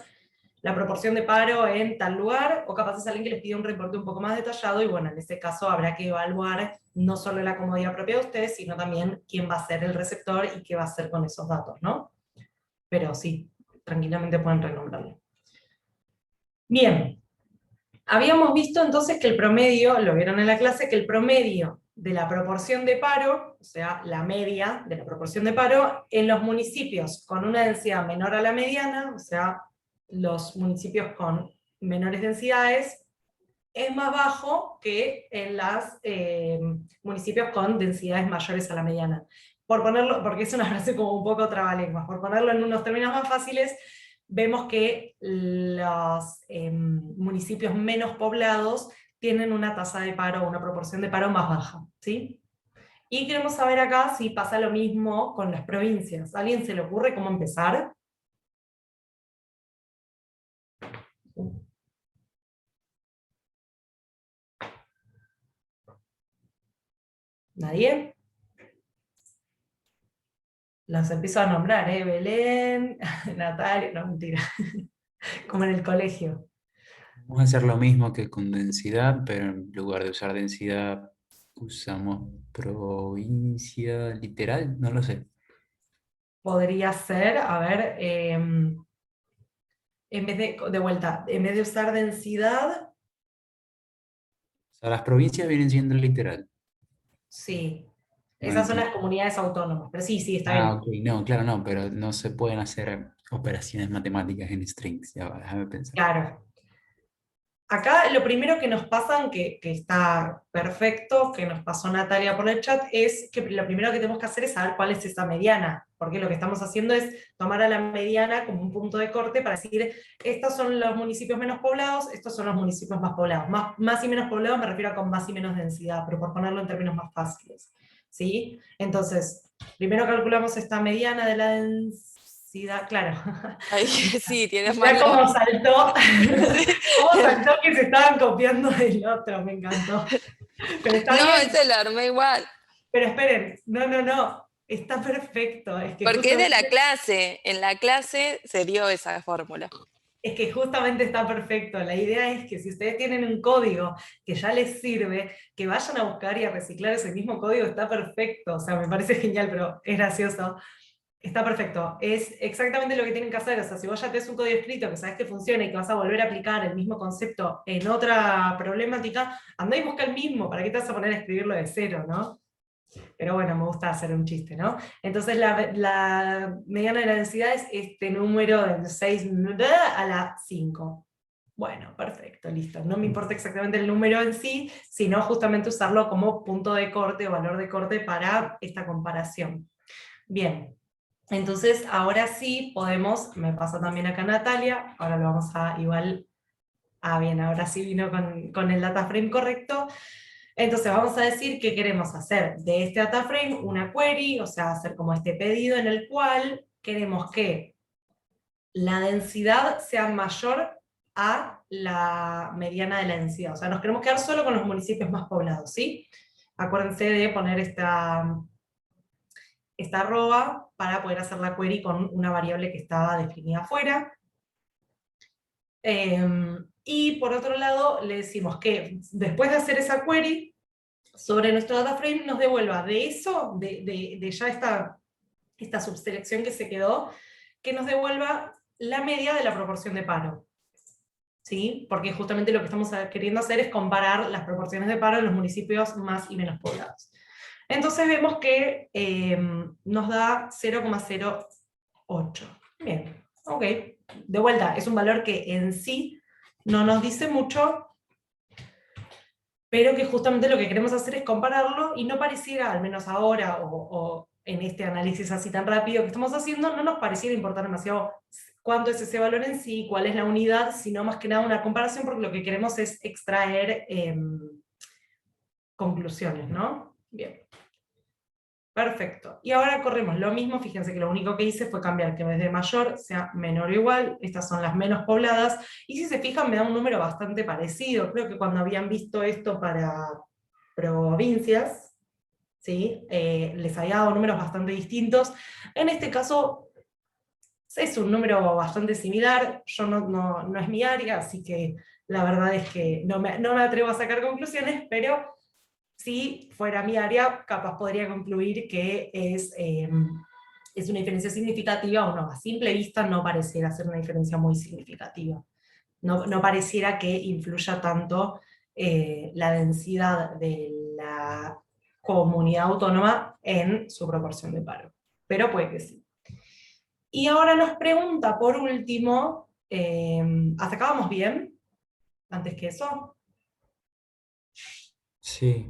Speaker 1: la proporción de paro en tal lugar, o capaz es alguien que les pide un reporte un poco más detallado, y bueno, en ese caso habrá que evaluar no solo la comodidad propia de ustedes, sino también quién va a ser el receptor y qué va a hacer con esos datos, ¿no? Pero sí, tranquilamente pueden renombrarlo. Bien, habíamos visto entonces que el promedio, lo vieron en la clase, que el promedio de la proporción de paro, o sea, la media de la proporción de paro, en los municipios con una densidad menor a la mediana, o sea, los municipios con menores densidades, es más bajo que en los municipios con densidades mayores a la mediana. Por ponerlo, porque es una frase como un poco trabalenguas, por ponerlo en unos términos más fáciles, vemos que los municipios menos poblados tienen una tasa de paro, una proporción de paro más baja, ¿sí? Y queremos saber acá si pasa lo mismo con las provincias. ¿A alguien se le ocurre cómo empezar? ¿Nadie? Las empiezo a nombrar, Belén, Natalia, no, mentira. Como en el colegio.
Speaker 2: Vamos a hacer lo mismo que con densidad, pero en lugar de usar densidad, usamos provincia literal, no lo sé.
Speaker 1: Podría ser, a ver, en vez de vuelta, en vez de usar densidad,
Speaker 2: O sea, las provincias vienen siendo literal.
Speaker 1: sí.
Speaker 2: No
Speaker 1: Esas son las
Speaker 2: entiendo.
Speaker 1: comunidades autónomas, pero sí, está
Speaker 2: Ah,
Speaker 1: bien.
Speaker 2: ok, no, claro, no, pero no se pueden hacer operaciones matemáticas en strings. Ya va, déjame pensar.
Speaker 1: Claro. Acá lo primero que nos pasan, que está perfecto, que nos pasó Natalia por el chat, es que lo primero que tenemos que hacer es saber cuál es esa mediana, porque lo que estamos haciendo es tomar a la mediana como un punto de corte para decir, estos son los municipios menos poblados, estos son los municipios más poblados. Más y menos poblados me refiero a con más y menos densidad, pero por ponerlo en términos más fáciles. ¿Sí? Entonces, primero calculamos esta mediana de la densidad, claro.
Speaker 4: Ay, sí, tienes más
Speaker 1: Ya como
Speaker 4: lógica.
Speaker 1: saltó,
Speaker 4: Sí.
Speaker 1: cómo saltó que se estaban copiando del otro, me encantó. Pero está
Speaker 4: No,
Speaker 1: bien,
Speaker 4: ese lo armé igual.
Speaker 1: pero esperen, no, está perfecto,
Speaker 4: Porque es de la clase. En la clase se dio esa fórmula.
Speaker 1: es que justamente está perfecto. La idea es que si ustedes tienen un código que ya les sirve, que vayan a buscar y a reciclar ese mismo código, está perfecto. O sea, me parece genial, pero es gracioso. Está perfecto. Es exactamente lo que tienen que hacer. O sea, si vos ya tenés un código escrito que sabes que funciona y que vas a volver a aplicar el mismo concepto en otra problemática, andá y busca el mismo. ¿Para qué te vas a poner a escribirlo de cero, no? Pero bueno, me gusta hacer un chiste, ¿no? Entonces la mediana de la densidad es este número de 6 a la 5. Bueno, perfecto, listo. No me importa exactamente el número en sí, sino justamente usarlo como punto de corte o valor de corte para esta comparación. Bien, entonces ahora sí podemos, me pasa también acá Natalia, ahora lo vamos a igual, bien, ahora sí vino con el data frame correcto. Entonces vamos a decir que queremos hacer de este data frame una query, o sea, hacer como este pedido en el cual queremos que la densidad sea mayor a la mediana de la densidad. O sea, nos queremos quedar solo con los municipios más poblados, ¿sí? Acuérdense de poner esta arroba para poder hacer la query con una variable que estaba definida afuera. Y por otro lado, le decimos que después de hacer esa query, sobre nuestro data frame nos devuelva de eso, de ya esta subselección que se quedó, que nos devuelva la media de la proporción de paro. ¿Sí? Porque justamente lo que estamos queriendo hacer es comparar las proporciones de paro en los municipios más y menos poblados. Entonces vemos que nos da 0,08. Bien, ok. De vuelta, es un valor que en sí no nos dice mucho, pero que justamente lo que queremos hacer es compararlo y no pareciera, al menos ahora, o en este análisis así tan rápido que estamos haciendo, no nos pareciera importar demasiado cuánto es ese valor en sí, cuál es la unidad, sino más que nada una comparación, porque lo que queremos es extraer conclusiones, ¿no? Bien. Perfecto. Y ahora corremos lo mismo, fíjense que lo único que hice fue cambiar que en vez de mayor sea menor o igual, estas son las menos pobladas, y si se fijan me da un número bastante parecido, creo que cuando habían visto esto para provincias, ¿sí? Les había dado números bastante distintos, en este caso es un número bastante similar, yo no es mi área, así que la verdad es que no me atrevo a sacar conclusiones, pero si fuera mi área, capaz podría concluir que es una diferencia significativa o no. A simple vista no pareciera ser una diferencia muy significativa. No pareciera que influya tanto la densidad de la comunidad autónoma en su proporción de paro. Pero puede que sí. Y ahora nos pregunta, por último, ¿hasta acá vamos bien? Antes que eso.
Speaker 2: Sí.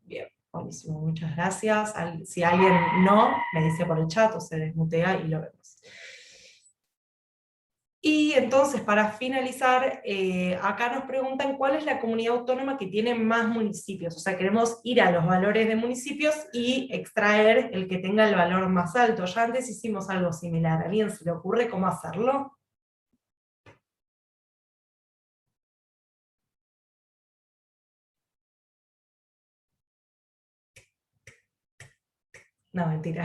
Speaker 1: Bien, buenísimo, muchas gracias. Si alguien no, me dice por el chat o se desmutea y lo vemos. Y entonces, para finalizar, acá nos preguntan cuál es la comunidad autónoma que tiene más municipios. O sea, queremos ir a los valores de municipios y extraer el que tenga el valor más alto. Ya antes hicimos algo similar. ¿A alguien se le ocurre cómo hacerlo? No, mentira.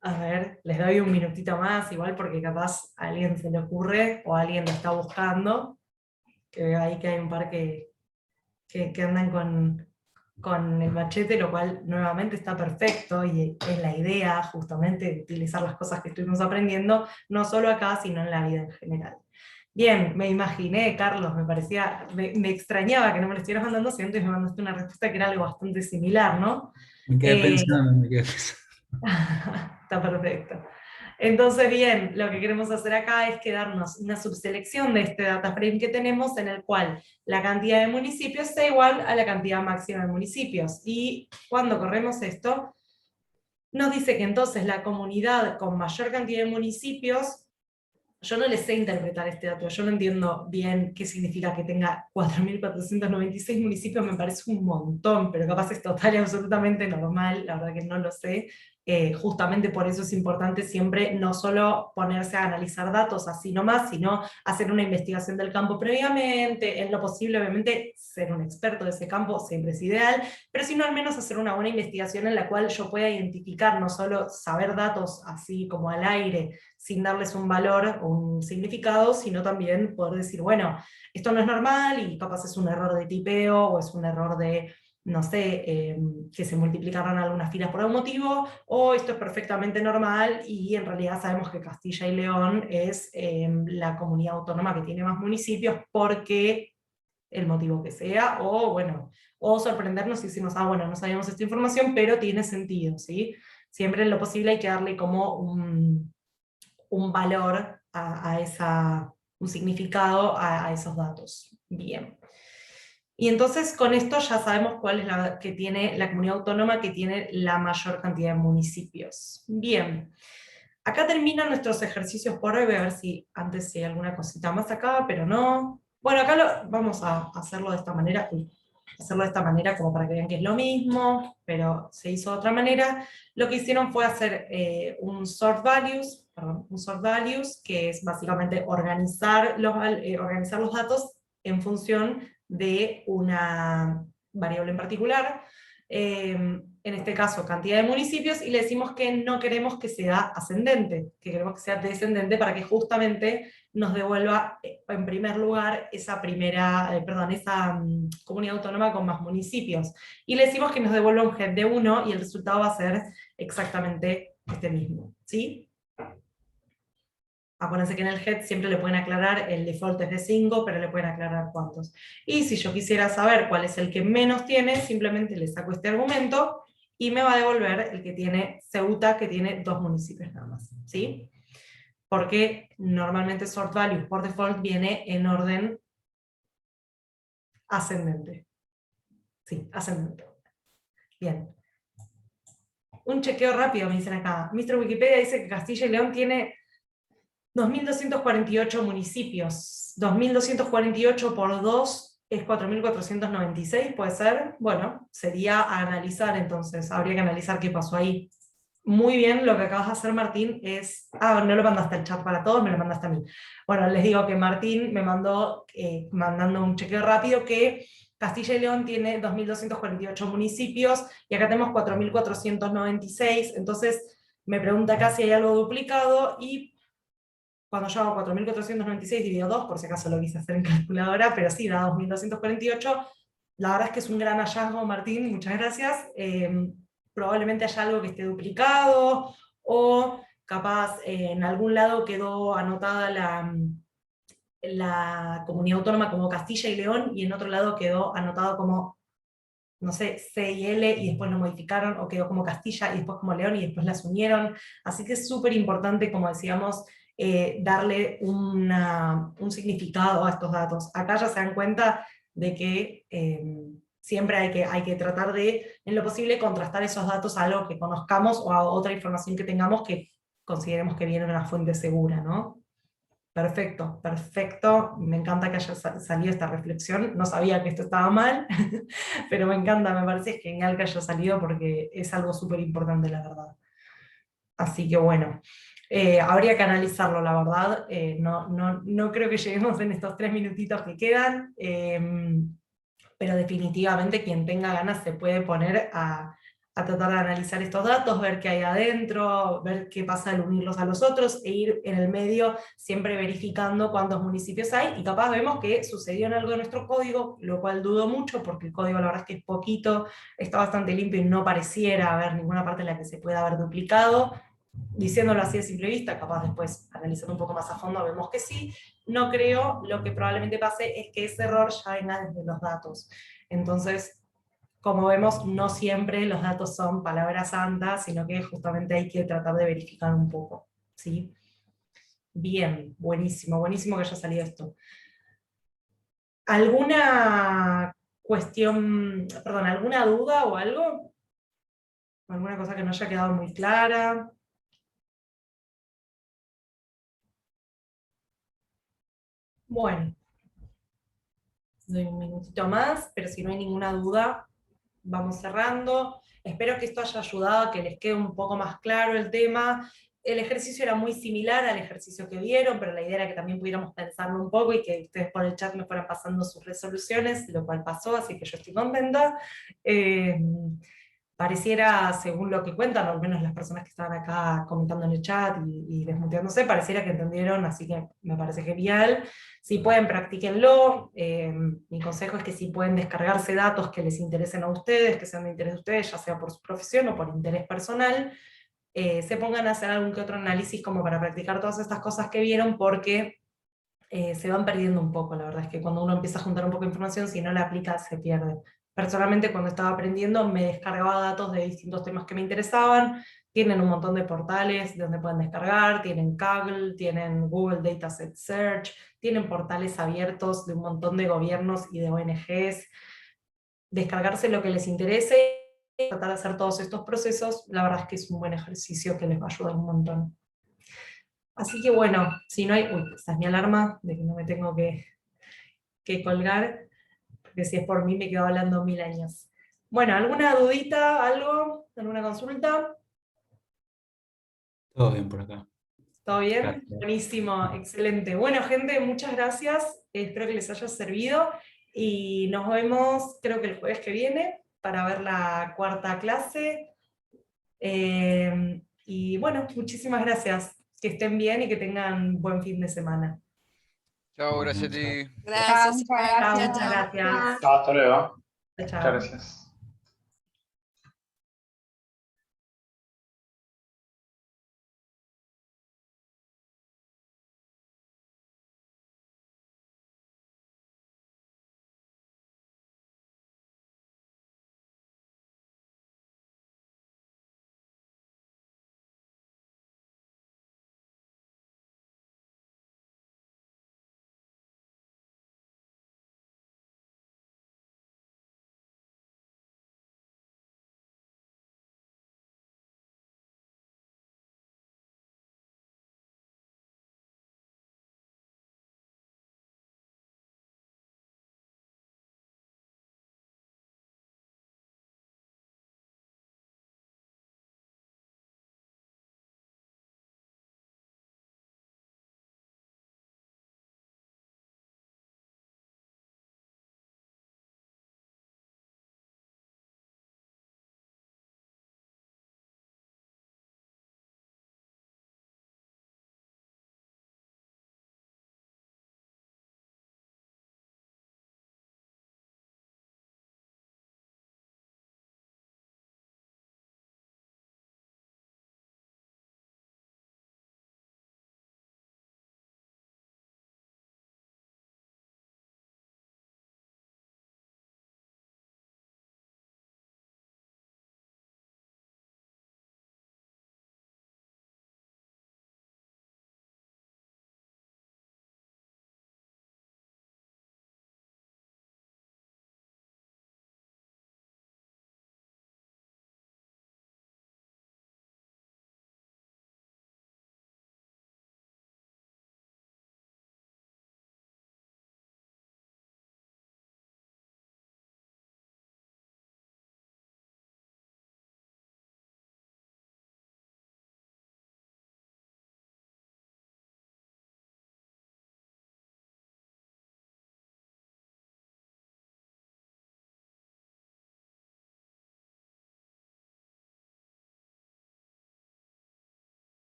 Speaker 1: A ver, les doy un minutito más, igual porque capaz a alguien se le ocurre o alguien lo está buscando. Que veo ahí que hay un par que andan con el machete, lo cual nuevamente está perfecto y es la idea justamente de utilizar las cosas que estuvimos aprendiendo, no solo acá, sino en la vida en general. Bien, me imaginé, Carlos, me extrañaba que no me lo estuvieras mandando, si antes me mandaste una respuesta que era algo bastante similar, ¿no?
Speaker 2: Me quedé pensando.
Speaker 1: Está perfecto. Entonces, bien, lo que queremos hacer acá es quedarnos una subselección de este data frame que tenemos en el cual la cantidad de municipios sea igual a la cantidad máxima de municipios. Y cuando corremos esto, nos dice que entonces la comunidad con mayor cantidad de municipios, yo no les sé interpretar este dato, yo no entiendo bien qué significa que tenga 4.496 municipios, me parece un montón, pero capaz es total y absolutamente normal, la verdad que no lo sé. Justamente por eso es importante siempre no solo ponerse a analizar datos así nomás, sino hacer una investigación del campo previamente, en lo posible obviamente ser un experto de ese campo siempre es ideal, pero sino al menos hacer una buena investigación en la cual yo pueda identificar, no solo saber datos así como al aire, sin darles un valor o un significado, sino también poder decir, bueno, esto no es normal y capaz es un error de tipeo o es un error de, no sé, que se multiplicaron algunas filas por algún motivo, o esto es perfectamente normal y en realidad sabemos que Castilla y León es la comunidad autónoma que tiene más municipios porque el motivo que sea, o bueno, o sorprendernos y decirnos, bueno, no sabíamos esta información, pero tiene sentido, ¿sí? Siempre en lo posible hay que darle como un valor un significado a esos datos. Bien. Y entonces con esto ya sabemos cuál es la que tiene la comunidad autónoma que tiene la mayor cantidad de municipios. Bien. Acá terminan nuestros ejercicios por hoy, voy a ver si antes hay alguna cosita más acá, pero no. Bueno, acá vamos a hacerlo de esta manera, como para que vean que es lo mismo, pero se hizo de otra manera. Lo que hicieron fue hacer un sort values, que es básicamente organizar los datos en función de una variable en particular, en este caso cantidad de municipios, y le decimos que no queremos que sea ascendente, que queremos que sea descendente para que justamente nos devuelva en primer lugar esa comunidad autónoma con más municipios. Y le decimos que nos devuelva un head de 1 y el resultado va a ser exactamente este mismo, ¿sí? Acuérdense que en el head siempre le pueden aclarar, el default es de 5, pero le pueden aclarar cuántos. Y si yo quisiera saber cuál es el que menos tiene, simplemente le saco este argumento y me va a devolver el que tiene Ceuta, que tiene 2 municipios nada más, ¿sí? Porque normalmente sort value por default viene en orden ascendente. Sí, ascendente. Bien. Un chequeo rápido me dicen acá. Mr. Wikipedia dice que Castilla y León tiene 2.248 municipios. 2.248 por 2 es 4.496, puede ser. Bueno, sería a analizar entonces, habría que analizar qué pasó ahí. Muy bien, lo que acabas de hacer, Martín, es... Ah, no lo mandaste al chat para todos, me lo mandaste a mí. Bueno, les digo que Martín me mandó, mandando un chequeo rápido, que Castilla y León tiene 2.248 municipios, y acá tenemos 4.496, entonces me pregunta acá si hay algo duplicado, y cuando yo hago 4.496 dividido 2, por si acaso lo quise hacer en calculadora, pero sí, da 2.248, la verdad es que es un gran hallazgo, Martín, muchas gracias. Probablemente haya algo que esté duplicado, o capaz en algún lado quedó anotada la comunidad autónoma como Castilla y León, y en otro lado quedó anotado como, no sé, C y L, y después lo modificaron, o quedó como Castilla y después como León, y después las unieron. Así que es súper importante, como decíamos, darle un significado a estos datos. Acá ya se dan cuenta de que siempre hay que tratar de, en lo posible, contrastar esos datos a algo que conozcamos o a otra información que tengamos que consideremos que viene de una fuente segura, ¿no? Perfecto, perfecto. Me encanta que haya salido esta reflexión. No sabía que esto estaba mal, pero me encanta, me parece genial que haya salido porque es algo súper importante, la verdad. Así que bueno, habría que analizarlo, la verdad. No creo que lleguemos en estos 3 minutitos que quedan, pero definitivamente quien tenga ganas se puede poner a tratar de analizar estos datos, ver qué hay adentro, ver qué pasa al unirlos a los otros, e ir en el medio siempre verificando cuántos municipios hay, y capaz vemos que sucedió en algo de nuestro código, lo cual dudo mucho, porque el código la verdad es que es poquito, está bastante limpio y no pareciera haber ninguna parte en la que se pueda haber duplicado. Diciéndolo así de simple vista, capaz después analizando un poco más a fondo vemos que sí. No creo, lo que probablemente pase es que ese error ya venga desde los datos. Entonces, como vemos, no siempre los datos son palabras santas, sino que justamente hay que tratar de verificar un poco, ¿sí? Bien, buenísimo, buenísimo que haya salido esto. ¿Alguna cuestión, perdón, alguna duda o algo? ¿Alguna cosa que no haya quedado muy clara? Bueno, doy un minutito más, pero si no hay ninguna duda, vamos cerrando. Espero que esto haya ayudado a que les quede un poco más claro el tema. El ejercicio era muy similar al ejercicio que vieron, pero la idea era que también pudiéramos pensarlo un poco y que ustedes por el chat me fueran pasando sus resoluciones, lo cual pasó, así que yo estoy contenta. Pareciera, según lo que cuentan, al menos las personas que estaban acá comentando en el chat y desmuteándose, pareciera que entendieron, así que me parece genial. Si pueden, practíquenlo. Mi consejo es que si pueden descargarse datos que les interesen a ustedes, que sean de interés de ustedes, ya sea por su profesión o por interés personal, se pongan a hacer algún que otro análisis como para practicar todas estas cosas que vieron, porque se van perdiendo un poco. La verdad es que cuando uno empieza a juntar un poco de información, si no la aplica, se pierde. Personalmente, cuando estaba aprendiendo, me descargaba datos de distintos temas que me interesaban. Tienen un montón de portales donde pueden descargar, tienen Kaggle, tienen Google Dataset Search, tienen portales abiertos de un montón de gobiernos y de ONGs. Descargarse lo que les interese, tratar de hacer todos estos procesos, la verdad es que es un buen ejercicio que les va a ayudar un montón. Así que bueno, si no hay... Uy, esa es mi alarma de que no me tengo que colgar, porque si es por mí me quedo hablando 1000 años. Bueno, ¿alguna dudita, algo? ¿Alguna consulta?
Speaker 2: Todo bien por acá.
Speaker 1: ¿Todo bien?
Speaker 2: Gracias.
Speaker 1: Buenísimo, excelente. Bueno, gente, muchas gracias. Espero que les haya servido. Y nos vemos, creo que el jueves que viene, para ver la 4ª clase. Y bueno, muchísimas gracias. Que estén bien y que tengan buen fin de semana.
Speaker 5: Chao,
Speaker 2: Bueno,
Speaker 5: gracias a
Speaker 2: chao.
Speaker 5: ti.
Speaker 4: Gracias,
Speaker 3: Muchas
Speaker 4: igual.
Speaker 1: Chao,
Speaker 3: gracias.
Speaker 1: muchas gracias.
Speaker 6: Chao, hasta luego.
Speaker 1: Chao,
Speaker 6: Muchas
Speaker 1: chao.
Speaker 6: gracias.